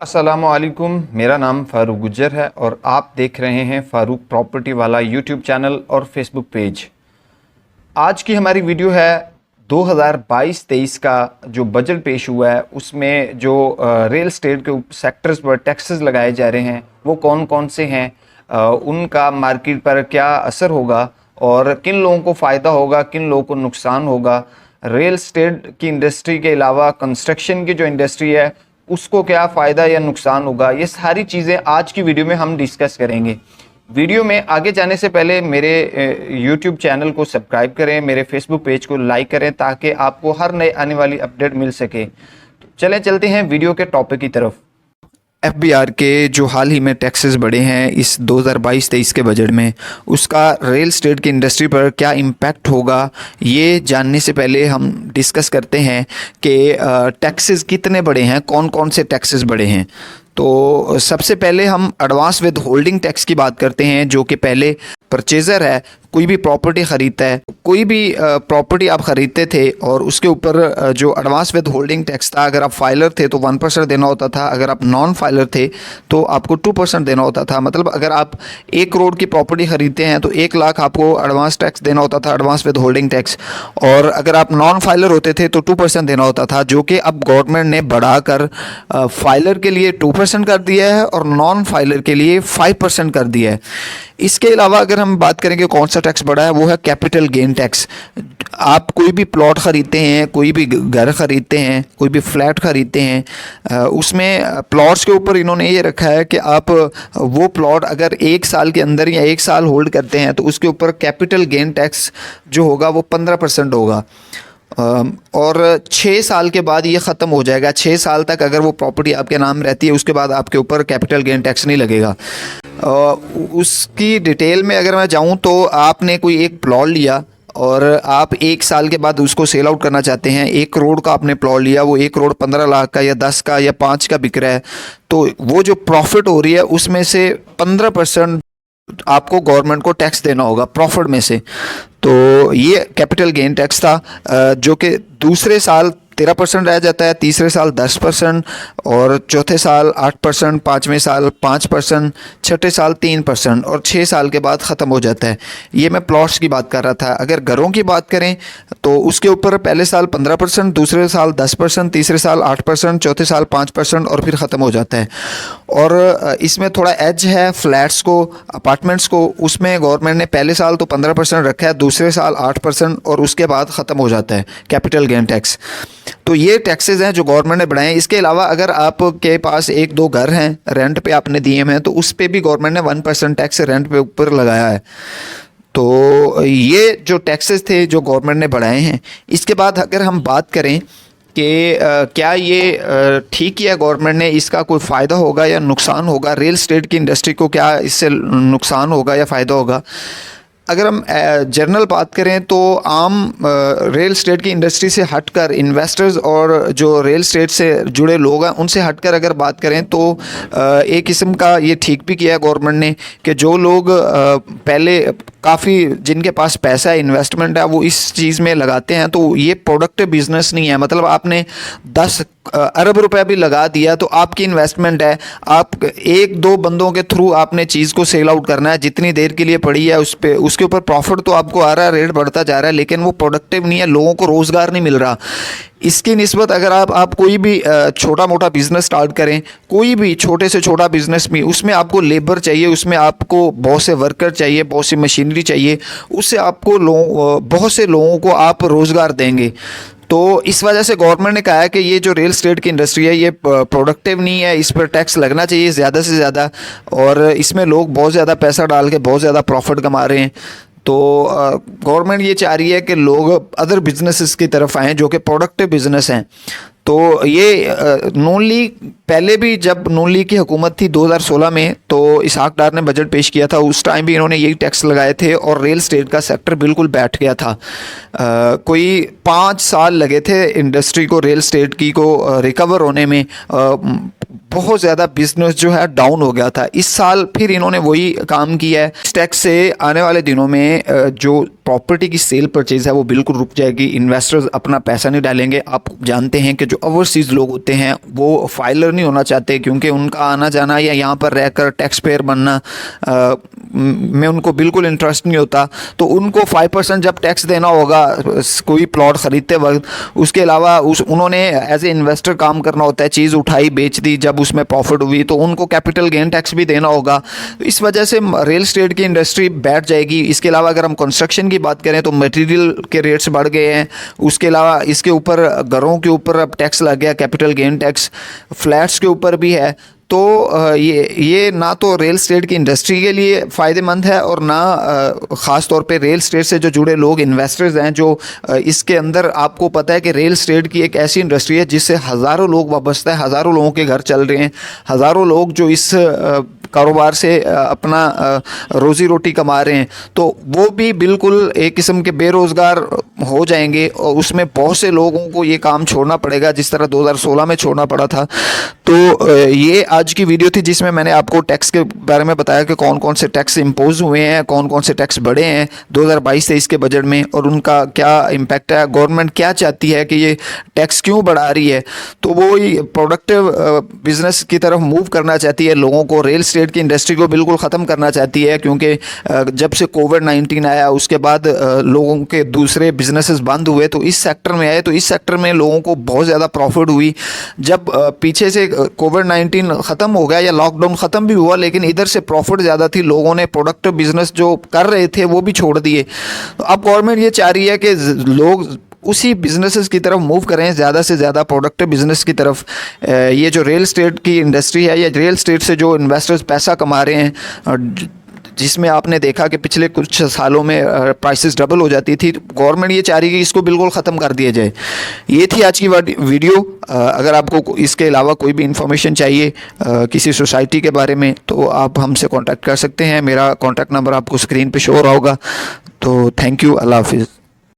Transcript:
अस्सलामुअलैकुम, मेरा नाम फ़ारूक गुज्जर है और आप देख रहे हैं फ़ारूक प्रॉपर्टी वाला यूट्यूब चैनल और फेसबुक पेज। आज की हमारी वीडियो है 2022-23 का जो बजट पेश हुआ है उसमें जो रियल एस्टेट के सेक्टर्स पर टैक्सेस लगाए जा रहे हैं वो कौन कौन से हैं, उनका मार्केट पर क्या असर होगा और किन लोगों को फ़ायदा होगा, किन लोगों को नुकसान होगा। रियल एस्टेट की इंडस्ट्री के अलावा कंस्ट्रक्शन की जो इंडस्ट्री है उसको क्या फ़ायदा या नुकसान होगा, ये सारी चीज़ें आज की वीडियो में हम डिस्कस करेंगे। वीडियो में आगे जाने से पहले मेरे YouTube चैनल को सब्सक्राइब करें, मेरे फेसबुक पेज को लाइक करें ताकि आपको हर नए आने वाली अपडेट मिल सके। तो चलते हैं वीडियो के टॉपिक की तरफ। FBR के जो हाल ही में टैक्सेस बढ़े हैं इस 2022-23 के बजट में, उसका रियल एस्टेट की इंडस्ट्री पर क्या इम्पैक्ट होगा, ये जानने से पहले हम डिस्कस करते हैं कि टैक्सेस कितने बढ़े हैं, कौन कौन से टैक्सेस बढ़े हैं। तो सबसे पहले हम एडवांस विद होल्डिंग टैक्स की बात करते हैं, जो कि पहले परचेज़र है, कोई भी प्रॉपर्टी ख़रीदता है, कोई भी प्रॉपर्टी आप ख़रीदते थे और उसके ऊपर जो एडवांस विद होल्डिंग टैक्स था, अगर आप फाइलर थे तो 1% देना होता था, अगर आप नॉन फाइलर थे तो आपको 2% देना होता था। मतलब अगर आप 1 करोड़ की प्रॉपर्टी ख़रीदते हैं तो 1 लाख आपको एडवांस टैक्स देना होता था, एडवांस विद होल्डिंग टैक्स। और अगर आप नॉन फाइलर होते थे तो 2% देना होता था, जो कि अब गवर्नमेंट ने बढ़ाकर फाइलर के लिए 2% कर दिया है और नॉन फाइलर के लिए 5% कर दिया है। इसके अलावा अगर हम बात करेंगे कौन सा टैक्स बढ़ा है, वो है कैपिटल गेन टैक्स। आप कोई भी प्लॉट ख़रीदते हैं, कोई भी घर ख़रीदते हैं, कोई भी फ्लैट ख़रीदते हैं, उसमें प्लॉट्स के ऊपर इन्होंने ये रखा है कि आप वो प्लॉट अगर 1 साल के अंदर या 1 साल होल्ड करते हैं तो उसके ऊपर कैपिटल गेन टैक्स जो होगा वो 15% होगा। और 6 साल के बाद ये ख़त्म हो जाएगा। 6 साल तक अगर वो प्रॉपर्टी आपके नाम रहती है उसके बाद आपके ऊपर कैपिटल गेन टैक्स नहीं लगेगा। उसकी डिटेल में अगर मैं जाऊं तो आपने कोई एक प्लॉट लिया और आप 1 साल के बाद उसको सेल आउट करना चाहते हैं। 1 करोड़ का आपने प्लॉट लिया, वो 1 करोड़ 15 लाख का या 10 का या 5 का बिक रहा है, तो वो जो प्रॉफिट हो रही है उसमें से 15% आपको गवर्नमेंट को टैक्स देना होगा प्रॉफिट में से। तो ये कैपिटल गेन टैक्स था, जो कि दूसरे साल 13% रह जाता है, तीसरे साल 10% और चौथे साल 8%, 5वें साल 5%, छठे साल 3% और 6 साल के बाद ख़त्म हो जाता है। ये मैं प्लॉट्स की बात कर रहा था। अगर घरों की बात करें तो उसके ऊपर पहले साल 15%, दूसरे साल 10%, तीसरे साल 8%, चौथे साल 5% और फिर ख़त्म हो जाता है। और इसमें थोड़ा एज है फ्लैट्स को, अपार्टमेंट्स को, उसमें गवर्नमेंट ने पहले साल तो 15% रखा है, दूसरे साल 8% और उसके बाद ख़त्म हो जाता है कैपिटल गेन टैक्स। तो ये टैक्सेस हैं जो गवर्नमेंट ने बढ़ाए हैं। इसके अलावा अगर आपके पास 1-2 घर हैं, रेंट पे आपने दिए हैं, तो उस पर भी गवर्नमेंट ने 1% टैक्स रेंट पे ऊपर लगाया है। तो ये जो टैक्सेस थे जो गवर्नमेंट ने बढ़ाए हैं। इसके बाद अगर हम बात करें कि क्या ये ठीक किया गवर्नमेंट ने, इसका कोई फ़ायदा होगा या नुकसान होगा, रियल एस्टेट की इंडस्ट्री को क्या इससे नुकसान होगा या फ़ायदा होगा। अगर हम जनरल बात करें तो आम रियल एस्टेट की इंडस्ट्री से हटकर इन्वेस्टर्स और जो रियल एस्टेट से जुड़े लोग हैं उनसे हटकर अगर बात करें तो एक किस्म का ये ठीक भी किया है गवर्नमेंट ने कि जो लोग पहले काफ़ी जिनके पास पैसा है, इन्वेस्टमेंट है, वो इस चीज़ में लगाते हैं, तो ये प्रोडक्टिव बिजनेस नहीं है। मतलब आपने 10 अरब रुपए भी लगा दिया तो आपकी इन्वेस्टमेंट है, आप 1-2 बंदों के थ्रू आपने चीज़ को सेल आउट करना है, जितनी देर के लिए पड़ी है उस पर उसके ऊपर प्रॉफिट तो आपको आ रहा है, रेट बढ़ता जा रहा है, लेकिन वो प्रोडक्टिव नहीं है, लोगों को रोज़गार नहीं मिल रहा। इसकी निस्बत अगर आप कोई भी छोटा मोटा बिज़नेस स्टार्ट करें, कोई भी छोटे से छोटा बिज़नेस भी, उसमें आपको लेबर चाहिए, उसमें आपको बहुत से वर्कर चाहिए, बहुत सी मशीनरी चाहिए, उससे आपको बहुत से लोगों को आप रोज़गार देंगे। तो इस वजह से गवर्नमेंट ने कहा है कि ये जो रियल एस्टेट की इंडस्ट्री है ये प्रोडक्टिव नहीं है, इस पर टैक्स लगना चाहिए ज़्यादा से ज़्यादा, और इसमें लोग बहुत ज़्यादा पैसा डाल के बहुत ज़्यादा प्रॉफिट कमा रहे हैं। तो गवर्नमेंट ये चाह रही है कि लोग अदर बिजनेसेस की तरफ आएँ जो कि प्रोडक्टिव बिजनेस हैं। तो ये नून लीग पहले भी, जब नून लीग की हुकूमत थी 2016 में, तो इसहाक डार ने बजट पेश किया था, उस टाइम भी इन्होंने यही टैक्स लगाए थे और रियल एस्टेट का सेक्टर बिल्कुल बैठ गया था। कोई 5 साल लगे थे इंडस्ट्री को, रियल एस्टेट की को रिकवर होने में। बहुत ज़्यादा बिजनेस जो है डाउन हो गया था। इस साल फिर इन्होंने वही काम किया है। इस टैक्स से आने वाले दिनों में जो प्रॉपर्टी की सेल परचेज है वो बिल्कुल रुक जाएगी। इन्वेस्टर्स अपना पैसा नहीं डालेंगे। आप जानते हैं कि जो ओवरसीज़ लोग होते हैं वो फाइलर नहीं होना चाहते, क्योंकि उनका आना जाना या यहाँ पर रहकर टैक्स पेयर बनना में उनको बिल्कुल इंटरेस्ट नहीं होता। तो उनको 5% जब टैक्स देना होगा कोई प्लॉट ख़रीदते वक्त, उसके अलावा उन्होंने एज ए इन्वेस्टर काम करना होता है। चीज़ उठाई, बेच दी, जब उसमें प्रॉफिट हुई तो उनको कैपिटल गेन टैक्स भी देना होगा। इस वजह से रियल एस्टेट की इंडस्ट्री बैठ जाएगी। इसके अलावा अगर हम कंस्ट्रक्शन की बात करें तो मटेरियल के रेट्स बढ़ गए हैं। उसके अलावा इसके ऊपर घरों के ऊपर अब टैक्स लग गया, कैपिटल गेन टैक्स। फ्लैट्स के ऊपर भी है। तो ये ना तो रियल एस्टेट की इंडस्ट्री के लिए फ़ायदेमंद है और ना ख़ास तौर पे रियल एस्टेट से जो जुड़े लोग, इन्वेस्टर्स हैं जो इसके अंदर, आपको पता है कि रियल एस्टेट की एक ऐसी इंडस्ट्री है जिससे हज़ारों लोग वाबस्ता है, हज़ारों लोगों के घर चल रहे हैं, हज़ारों लोग जो इस कारोबार से अपना रोज़ी रोटी कमा रहे हैं। तो वो भी बिल्कुल एक किस्म के बेरोज़गार हो जाएंगे और उसमें बहुत से लोगों को ये काम छोड़ना पड़ेगा, जिस तरह 2016 में छोड़ना पड़ा था। तो ये आज की वीडियो थी जिसमें मैंने आपको टैक्स के बारे में बताया कि कौन कौन से टैक्स इम्पोज हुए हैं, कौन कौन से टैक्स बढ़े हैं 2022-23 के बजट में और उनका क्या इम्पैक्ट है, गवर्नमेंट क्या चाहती है कि ये टैक्स क्यों बढ़ा रही है। तो वो प्रोडक्टिव बिजनेस की तरफ मूव करना चाहती है, लोगों को, रियल एस्टेट की इंडस्ट्री को बिल्कुल ख़त्म करना चाहती है, क्योंकि जब से कोविड-19 आया उसके बाद लोगों के दूसरे बिजनेसेस बंद हुए तो इस सेक्टर में आए, तो इस सेक्टर में लोगों को बहुत ज़्यादा प्रॉफिट हुई। जब पीछे से कोविड-19 ख़त्म हो गया या लॉकडाउन ख़त्म भी हुआ, लेकिन इधर से प्रॉफिट ज़्यादा थी, लोगों ने प्रोडक्टिव बिजनेस जो कर रहे थे वो भी छोड़ दिए। तो अब गवर्नमेंट ये चाह रही है कि लोग उसी बिजनेसेस की तरफ मूव करें, ज़्यादा से ज़्यादा प्रोडक्टिव बिजनेस की तरफ। ये जो रियल एस्टेट की इंडस्ट्री है या रियल एस्टेट से जो इन्वेस्टर्स पैसा कमा रहे हैं, जिसमें आपने देखा कि पिछले कुछ सालों में प्राइसेस डबल हो जाती थी, गवर्नमेंट ये चाह रही है कि इसको बिल्कुल ख़त्म कर दिया जाए। ये थी आज की वीडियो। अगर आपको इसके अलावा कोई भी इंफॉर्मेशन चाहिए किसी सोसाइटी के बारे में तो आप हमसे कांटेक्ट कर सकते हैं। मेरा कांटेक्ट नंबर आपको स्क्रीन पे शो हो रहा होगा। तो थैंक यू, अल्लाह हाफिज़।